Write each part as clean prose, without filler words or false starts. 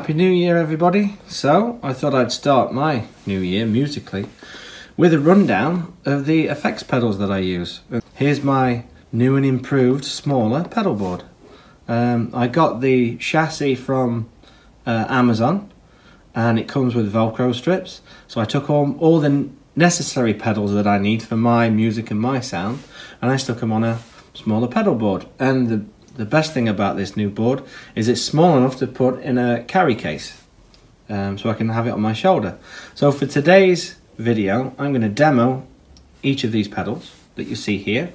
Happy New Year everybody. So I thought I'd start my new year musically with a rundown of the effects pedals that I use. Here's my new and improved smaller pedal board. I got the chassis from Amazon and it comes with Velcro strips, so I took all the necessary pedals that I need for my music and my sound and I stuck them on a smaller pedal board. And the best thing about this new board is it's small enough to put in a carry case, so I can have it on my shoulder. So for today's video I'm going to demo each of these pedals that you see here.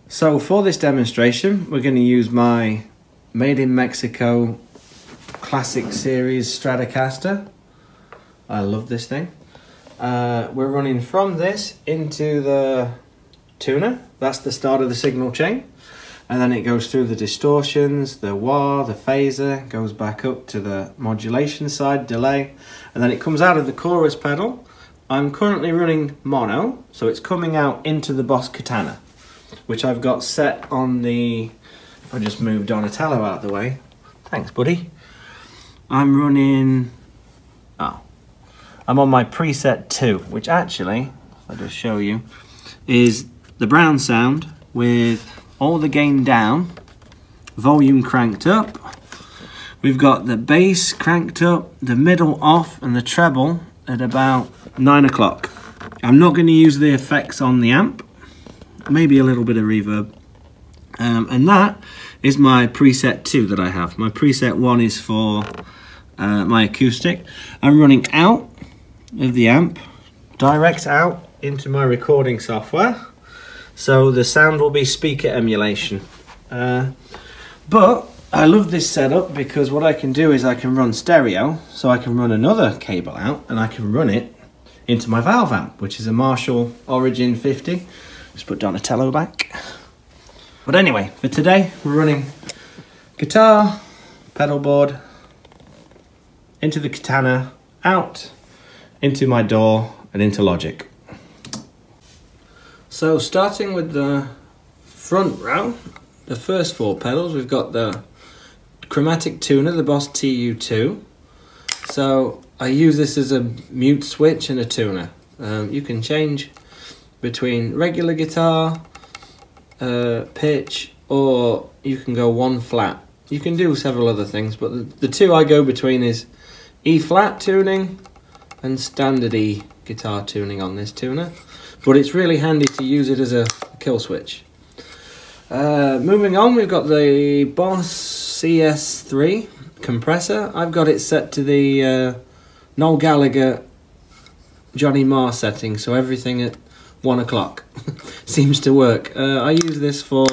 So for this demonstration we're going to use my Made in Mexico Classic Series Stratocaster. I love this thing. We're running from this into the tuner. That's the start of the signal chain. And then it goes through the distortions, the wah, the phaser, goes back up to the modulation side, delay, and then it comes out of the chorus pedal. I'm currently running mono, so it's coming out into the Boss Katana, which I've got set on the, if I just move Donatello out of the way, thanks buddy. I'm running, I'm on my preset 2, which actually, I'll just show you, is the brown sound with all the gain down, volume cranked up. We've got the bass cranked up, the middle off, and the treble at about 9 o'clock. I'm not going to use the effects on the amp, maybe a little bit of reverb. And that is my preset 2 that I have. My preset 1 is for my acoustic. I'm running out of the amp, direct out into my recording software. So the sound will be speaker emulation. But I love this setup because what I can do is I can run stereo, so I can run another cable out and I can run it into my valve amp, which is a Marshall Origin 50. Just put Donatello back. But anyway, for today we're running guitar, pedal board, into the Katana, out, into my DAW and into Logic. So starting with the front row, the first 4 pedals, we've got the chromatic tuner, the Boss TU2. So I use this as a mute switch and a tuner. You can change between regular guitar, pitch, or you can go 1 flat. You can do several other things, but the 2 I go between is E flat tuning and standard E guitar tuning on this tuner. But it's really handy to use it as a kill switch. Moving on, we've got the Boss CS3 compressor. I've got it set to the Noel Gallagher Johnny Marr setting, so everything at 1 o'clock seems to work. I use this for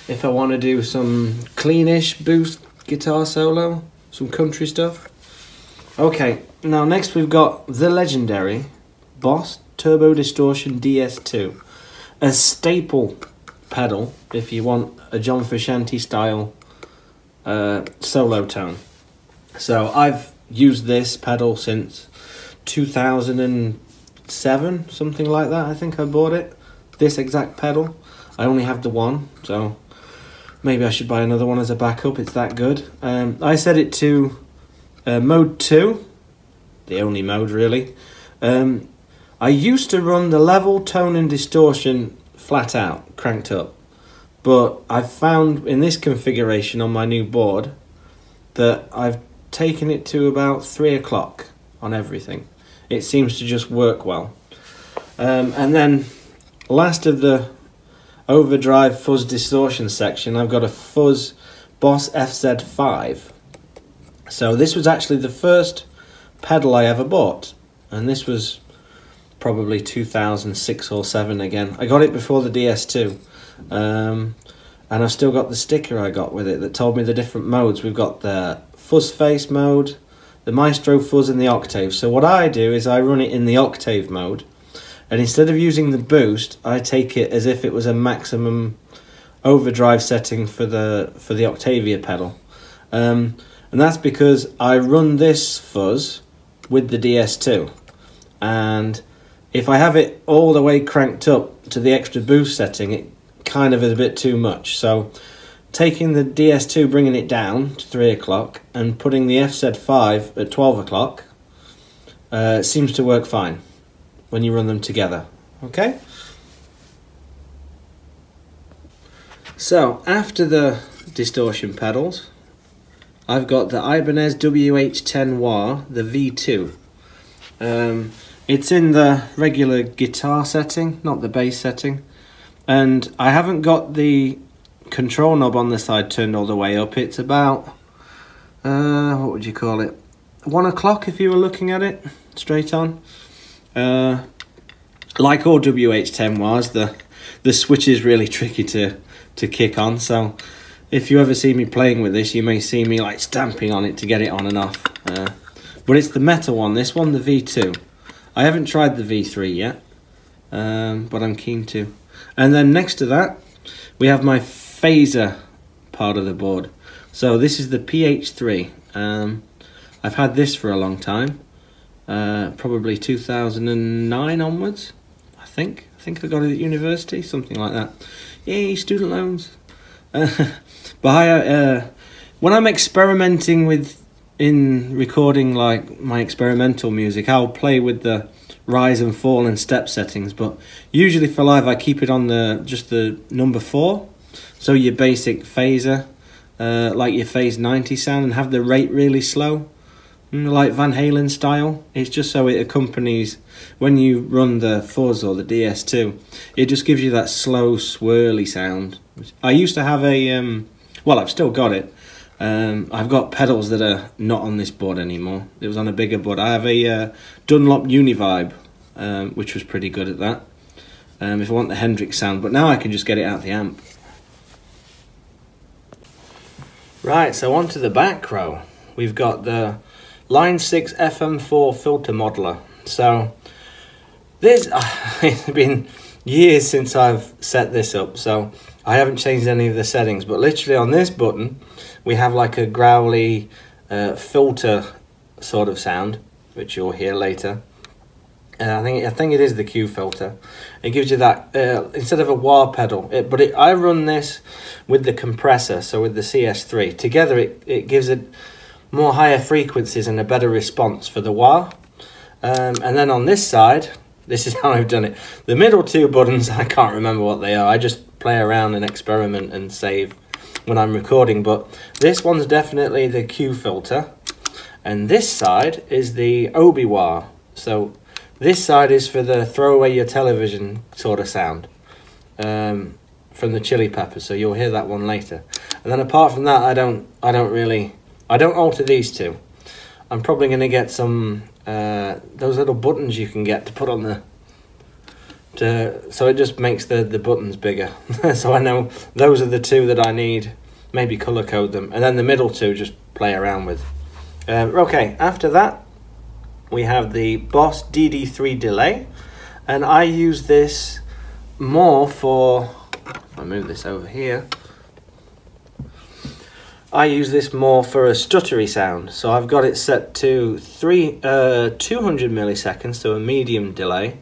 if I want to do some cleanish boost guitar solo, some country stuff. Okay, now next we've got the legendary Boss Turbo Distortion DS2, a staple pedal if you want a John Frusciante style solo tone. So I've used this pedal since 2007, something like that. I think I bought it, this exact pedal. I only have the one, so maybe I should buy another one as a backup. It's that good. I set it to mode 2, the only mode really. I used to run the level, tone and distortion flat out, cranked up. But I've found in this configuration on my new board that I've taken it to about 3 o'clock on everything. It seems to just work well. And then last of the overdrive fuzz distortion section, I've got a Fuzz Boss FZ5. So this was actually the first pedal I ever bought, and this was probably 2006 or 7 again. I got it before the DS2, and I've still got the sticker I got with it that told me the different modes. We've got the fuzz face mode, the Maestro fuzz, and the octave. So what I do is I run it in the octave mode, and instead of using the boost, I take it as if it was a maximum overdrive setting for the Octavia pedal. And that's because I run this fuzz with the DS2, and if I have it all the way cranked up to the extra boost setting, it kind of is a bit too much. So taking the DS2, bringing it down to 3 o'clock, and putting the FZ5 at 12 o'clock seems to work fine when you run them together. Okay? So, after the distortion pedals, I've got the Ibanez WH10 Wah, the V2. It's in the regular guitar setting, not the bass setting. And I haven't got the control knob on the side turned all the way up. It's about, what would you call it? 1 o'clock if you were looking at it, straight on. Like all WH10 Wahs, the switch is really tricky to kick on. So if you ever see me playing with this, you may see me like stamping on it to get it on and off. But it's the metal one, this one, the V2. I haven't tried the V3 yet, but I'm keen to. And then next to that, we have my phaser part of the board. So this is the PH3. I've had this for a long time, probably 2009 onwards, I think. I got it at university, something like that. Yay, student loans. But when I'm experimenting in recording like my experimental music, I'll play with the rise and fall and step settings, but usually for live I keep it on just the number 4, so your basic phaser, like your phase 90 sound, and have the rate really slow, like Van Halen style. It's just so it accompanies when you run the Fuzz or the DS2. It just gives you that slow swirly sound. I used to have a well, I've still got it. I've got pedals that are not on this board anymore. It was on a bigger board. I have a Dunlop Univibe, which was pretty good at that, if I want the Hendrix sound, but now I can just get it out the amp. Right, so on to the back row. We've got the Line6 FM4 filter modeler. So this, it's been years since I've set this up, so I haven't changed any of the settings, but literally on this button we have like a growly filter sort of sound, which you'll hear later. I think it is the Q filter. It gives you that instead of a wah pedal. I run this with the compressor, so with the CS3 together. It gives it more higher frequencies and a better response for the wah. And then on this side, this is how I've done it. The middle 2 buttons, I can't remember what they are. I just play around and experiment and save when I'm recording, but this one's definitely the Q filter, and this side is the Obi-Wah. So this side is for the throw away your television sort of sound, from the Chili Peppers, so you'll hear that one later. And then apart from that, I don't alter these 2. I'm probably going to get some those little buttons you can get to put on so it just makes the buttons bigger. So I know those are the 2 that I need. Maybe color code them, and then the middle 2 just play around with. Okay, after that we have the Boss DD3 delay, and I use this more for, if I move this over here, I use this more for a stuttery sound. So I've got it set to 200 milliseconds, so a medium delay.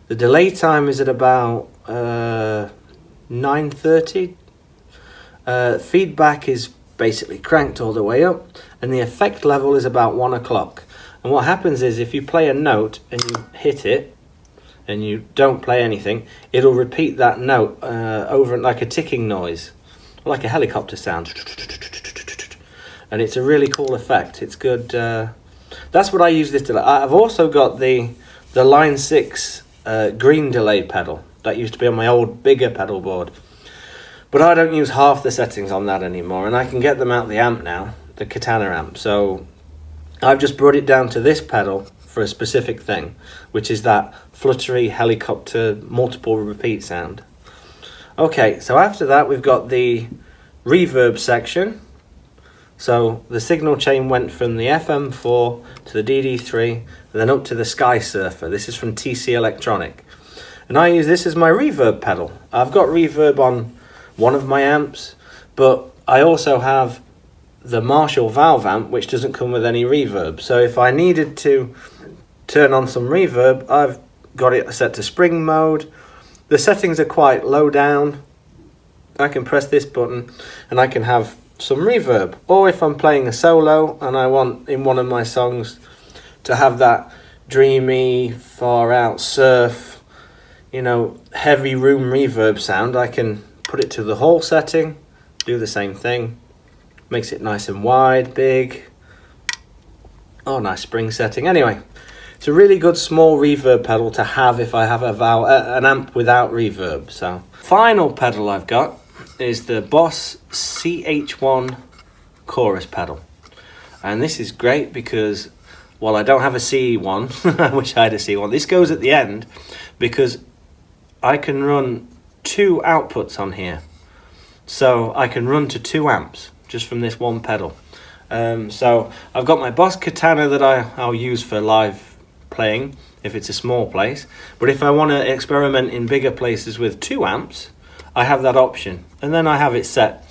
The delay time is at about 9:30. Feedback is basically cranked all the way up, and the effect level is about 1 o'clock. And what happens is if you play a note and you hit it and you don't play anything, it'll repeat that note over like a ticking noise, like a helicopter sound, and it's a really cool effect. It's good. That's what I use this delay. I've also got the Line6 green delay pedal that used to be on my old bigger pedal board, but I don't use half the settings on that anymore, and I can get them out the amp now, the Katana amp. So I've just brought it down to this pedal for a specific thing, which is that fluttery helicopter multiple repeat sound. Okay, so after that we've got the reverb section. So the signal chain went from the FM4 to the DD3 and then up to the Skysurfer. This is from TC Electronic, and I use this as my reverb pedal. I've got reverb on one of my amps, but I also have the Marshall valve amp, which doesn't come with any reverb. So if I needed to turn on some reverb, I've got it set to spring mode. The settings are quite low down, I can press this button and I can have some reverb. Or if I'm playing a solo and I want in one of my songs to have that dreamy, far out surf, you know, heavy room reverb sound, I can put it to the hall setting, do the same thing. Makes it nice and wide, big. Oh, nice spring setting. Anyway, it's a really good small reverb pedal to have if I have an amp without reverb. So, final pedal I've got is the Boss CH1 chorus pedal. And this is great because, well, I don't have a C1. I wish I had a C1. This goes at the end because I can run 2 outputs on here. So I can run to 2 amps just from this one pedal. So I've got my Boss Katana that I'll use for live playing if it's a small place. But if I want to experiment in bigger places with 2 amps, I have that option. And then I have it set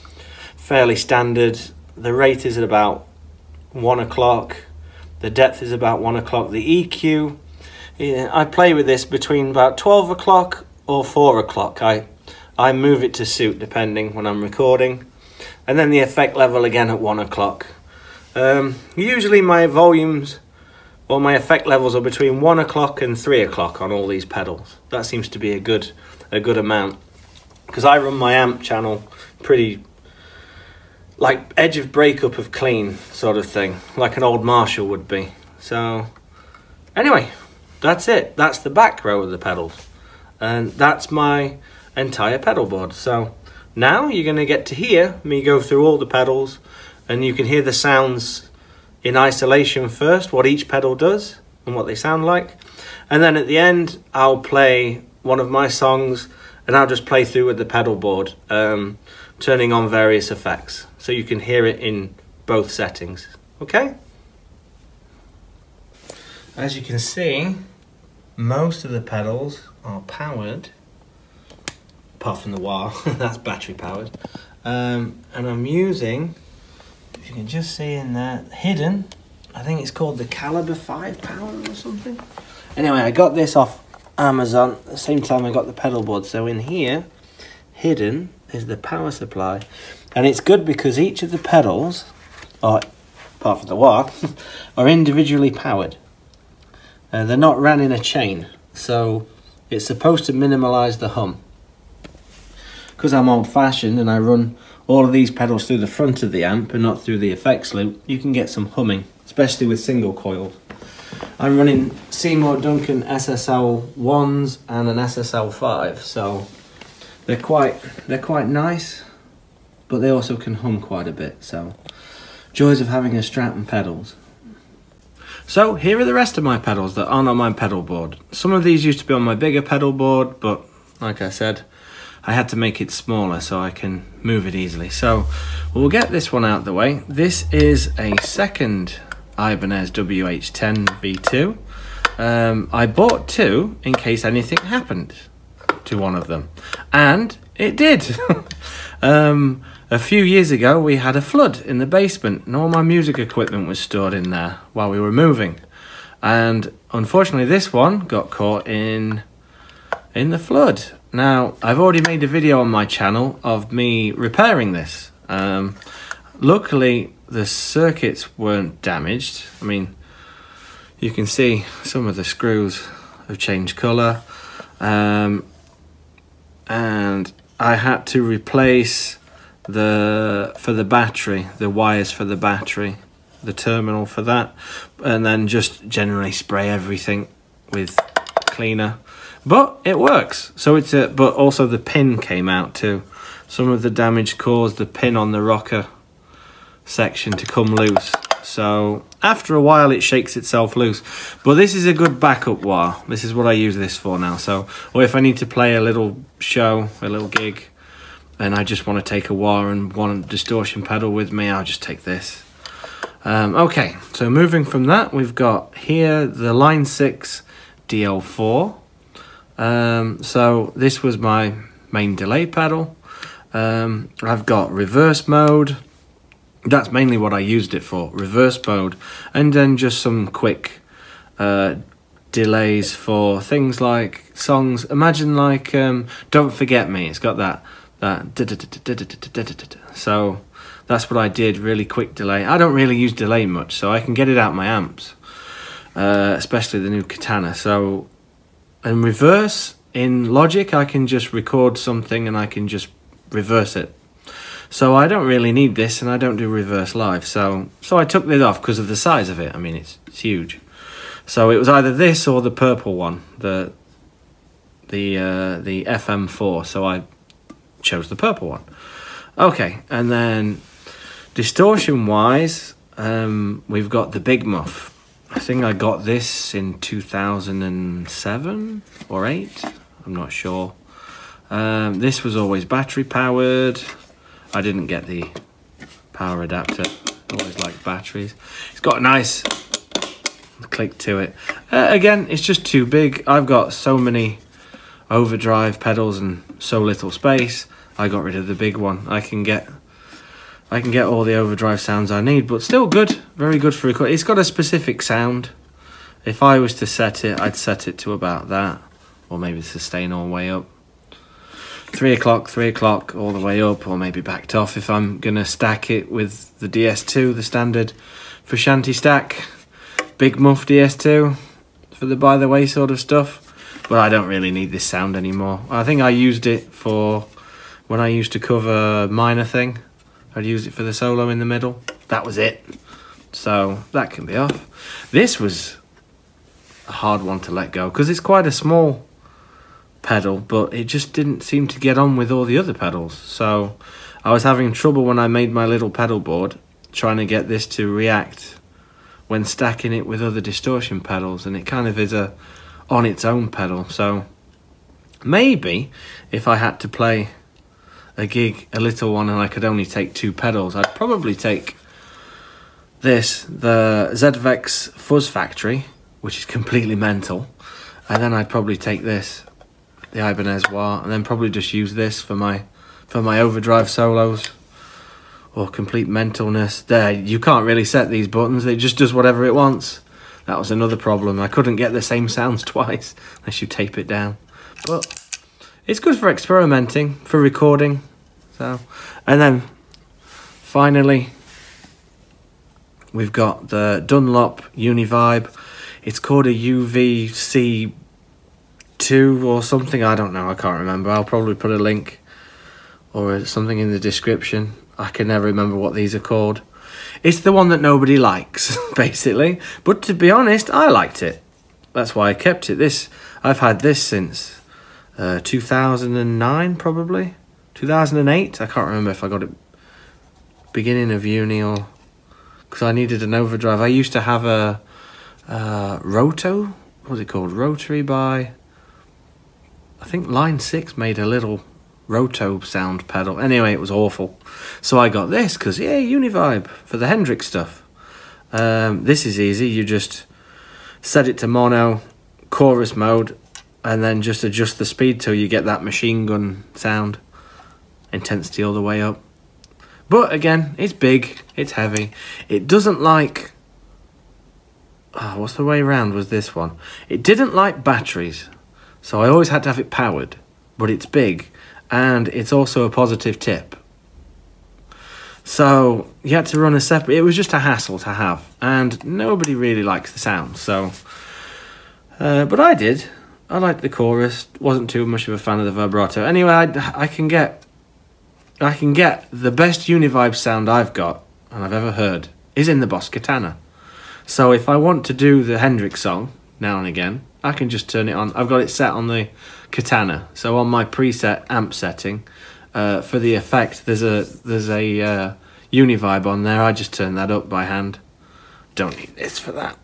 fairly standard. The rate is at about 1 o'clock. The depth is about 1 o'clock. The EQ, I play with this between about 12 o'clock or 4 o'clock. I move it to suit depending when I'm recording. And then the effect level again at 1 o'clock. Usually my volumes or my effect levels are between 1 o'clock and 3 o'clock on all these pedals. That seems to be a good amount. Because I run my amp channel pretty like edge of breakup of clean sort of thing, like an old Marshall would be. So anyway, that's it. That's the back row of the pedals. And that's my entire pedal board. So now you're going to get to hear me go through all the pedals, and you can hear the sounds in isolation first, what each pedal does and what they sound like. And then at the end, I'll play one of my songs and I'll just play through with the pedal board, turning on various effects. So you can hear it in both settings, okay? As you can see, most of the pedals are powered, apart from the Wah, that's battery powered. And I'm using, if you can just see in there, hidden, I think it's called the Caliber 5 power or something. Anyway, I got this off Amazon at the same time I got the pedal board. So in here, hidden is the power supply. And it's good because each of the pedals, apart from the Wah, are individually powered. They're not ran in a chain. So it's supposed to minimize the hum. Because I'm old-fashioned and I run all of these pedals through the front of the amp and not through the effects loop, you can get some humming, especially with single coils. I'm running Seymour Duncan SSL 1s and an SSL 5, so they're quite nice, but they also can hum quite a bit. So joys of having a Strat and pedals. So here are the rest of my pedals that aren't on my pedal board. Some of these used to be on my bigger pedal board, but like I said, I had to make it smaller so I can move it easily. So we'll get this one out of the way. This is a second Ibanez WH10 V2. I bought 2 in case anything happened to one of them, and it did. A few years ago we had a flood in the basement and all my music equipment was stored in there while we were moving, and unfortunately this one got caught in the flood. Now, I've already made a video on my channel of me repairing this. Luckily, the circuits weren't damaged. I mean, you can see some of the screws have changed colour. And I had to replace for the battery, the wires for the battery, the terminal for that, and then just generally spray everything with cleaner. But it works. So but also the pin came out too. Some of the damage caused the pin on the rocker section to come loose. So after a while it shakes itself loose. But this is a good backup Wah. This is what I use this for now. So, or if I need to play a little show, a little gig, and I just want to take a Wah and one distortion pedal with me, I'll just take this. Okay, so moving from that, we've got here the Line6 DL4. So this was my main delay pedal. I've got reverse mode. That's mainly what I used it for, reverse mode, and then just some quick delays for things like songs. Imagine like Don't Forget Me. It's got that that. So that's what I did, really quick delay. I don't really use delay much, so I can get it out my amps, especially the new Katana. So in reverse, in Logic, I can just record something and I can just reverse it. So I don't really need this, and I don't do reverse live. So I took this off because of the size of it. I mean, it's huge. So it was either this or the purple one, the FM4. So I chose the purple one. Okay, and then distortion wise, we've got the Big Muff. I think I got this in 2007 or 8. I'm not sure. This was always battery powered. I didn't get the power adapter. Always liked batteries. It's got a nice click to it. Again, it's just too big. I've got so many overdrive pedals and so little space. I got rid of the big one. I can get all the overdrive sounds I need, but still good. Very good for recording. It's got a specific sound. If I was to set it, I'd set it to about that, or maybe sustain all the way up. 3 o'clock, all the way up, or maybe backed off if I'm gonna stack it with the DS2, the standard Frusciante stack, Big Muff DS2 for the by the way sort of stuff. But I don't really need this sound anymore. I think I used it for when I used to cover Minor Thing. I'd use it for the solo in the middle. That was it. So that can be off. This was a hard one to let go because it's quite a small pedal, but it just didn't seem to get on with all the other pedals. So I was having trouble when I made my little pedal board trying to get this to react when stacking it with other distortion pedals, and it kind of is a on its own pedal. So maybe if I had to play a gig, a little one, and I could only take 2 pedals, I'd probably take this, the ZVex Fuzz Factory, which is completely mental, and then I'd probably take this, the Ibanez Wah, and then probably just use this for my overdrive solos or complete mentalness. There, you can't really set these buttons, it just does whatever it wants. That was another problem. I couldn't get the same sounds twice unless you tape it down. But it's good for experimenting, for recording. So, and then finally we've got the Dunlop Univibe. It's called a UVC2 or something, I don't know, I can't remember. I'll probably put a link or something in the description. I can never remember what these are called. It's the one that nobody likes, basically. But to be honest, I liked it. That's why I kept it. I've had this since 2009, probably. 2008, I can't remember if I got it beginning of uni or... because I needed an overdrive. I used to have a Roto, what was it called? Rotary by... I think Line6 made a little Roto sound pedal. Anyway, it was awful. So I got this because, yeah, Univibe for the Hendrix stuff. This is easy. You just set it to mono, chorus mode, and then just adjust the speed till you get that machine gun sound. Intensity all the way up. But again, it's big, it's heavy. It doesn't like... oh, what's the way around was this one? It didn't like batteries. So I always had to have it powered. But it's big. And it's also a positive tip. So you had to run a separate... it was just a hassle to have. And nobody really likes the sound. So, but I did. I liked the chorus. Wasn't too much of a fan of the vibrato. Anyway, I can get the best Univibe sound I've got and I've ever heard is in the Boss Katana. So if I want to do the Hendrix song now and again, I can just turn it on. I've got it set on the Katana. So on my preset amp setting, for the effect, there's a Univibe on there. I just turn that up by hand. Don't need this for that.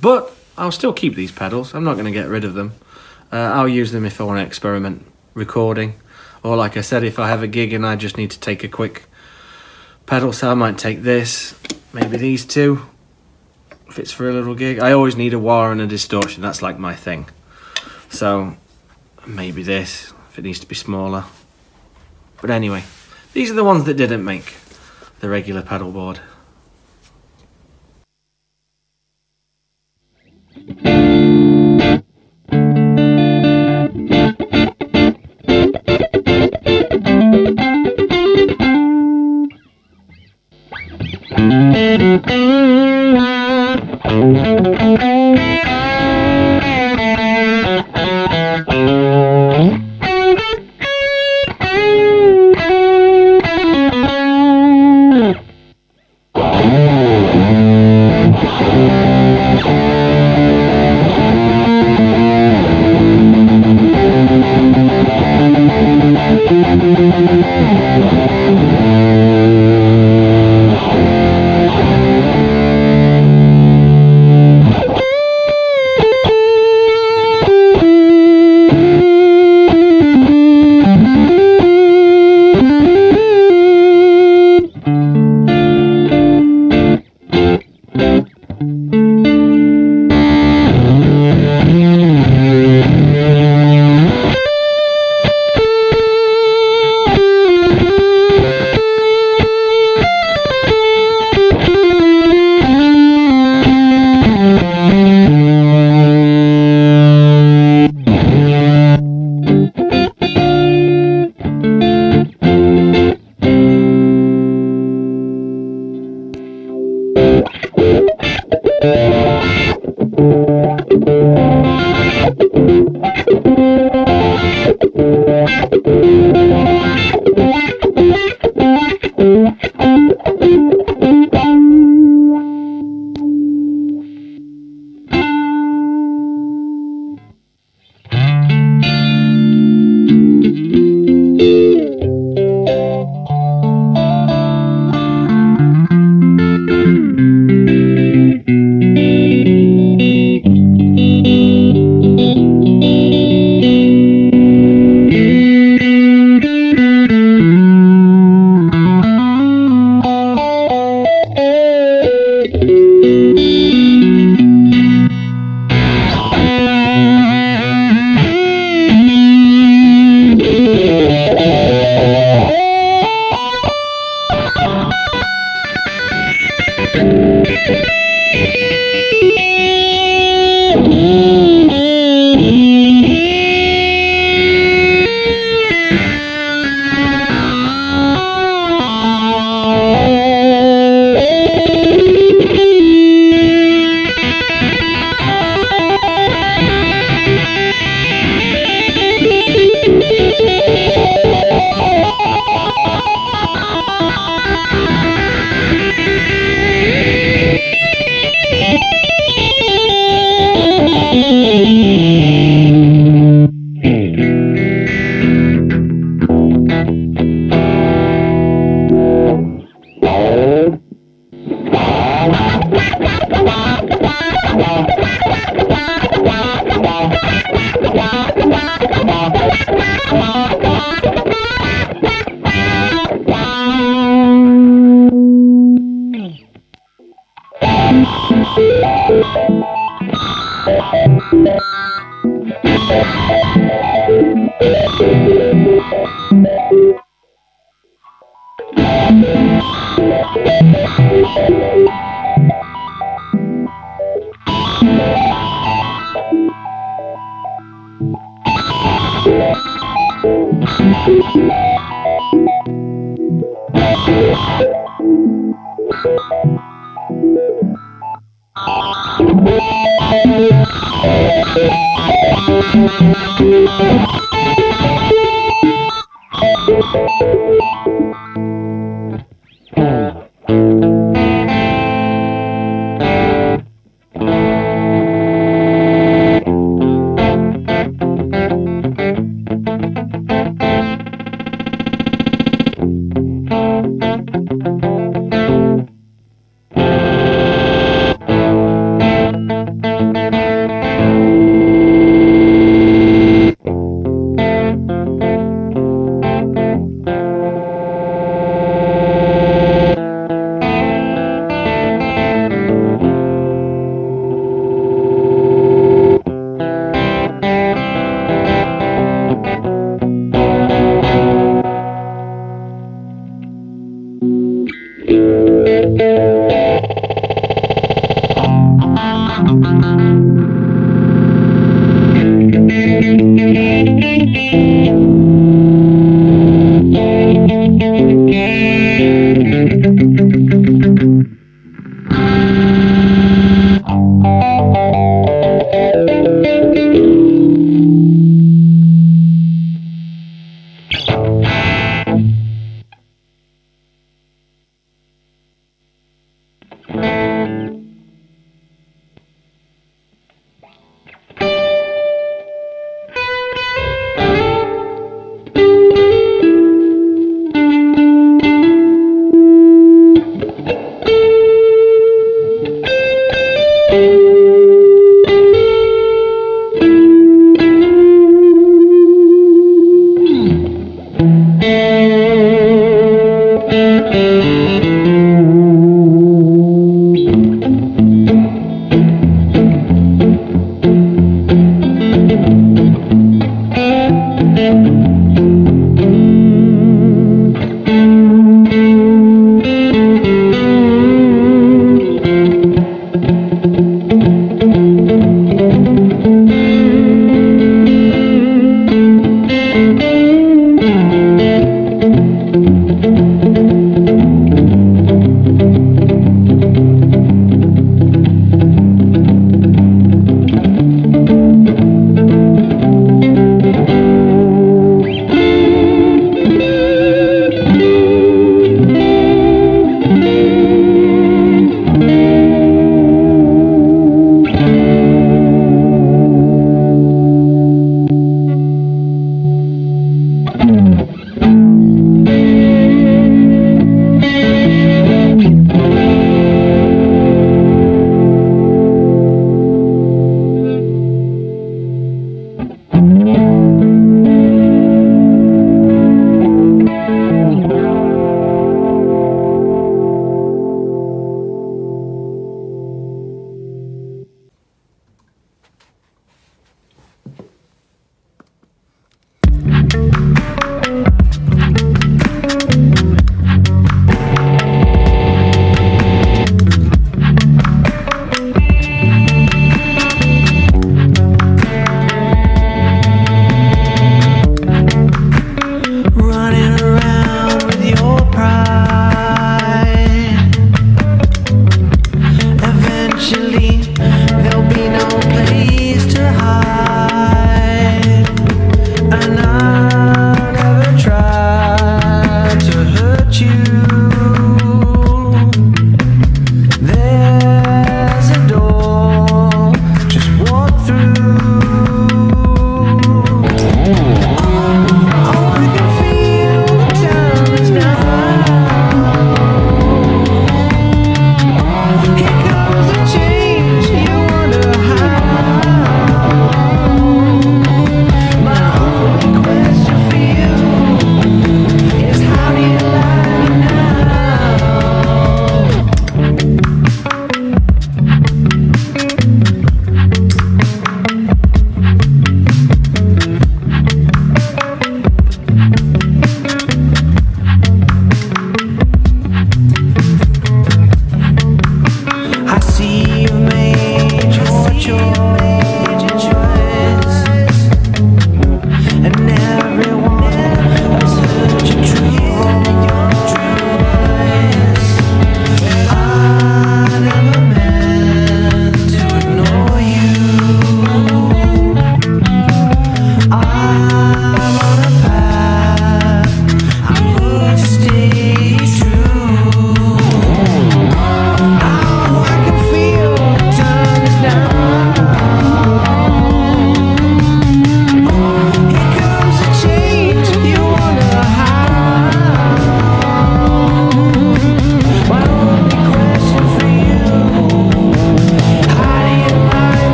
But I'll still keep these pedals. I'm not going to get rid of them. I'll use them if I want to experiment recording. Or like I said, if I have a gig and I just need to take a quick pedal, so I might take this, maybe these two, if it's for a little gig. I always need a wah and a distortion, that's like my thing. So maybe this, if it needs to be smaller. But anyway, these are the ones that didn't make the regular pedal board.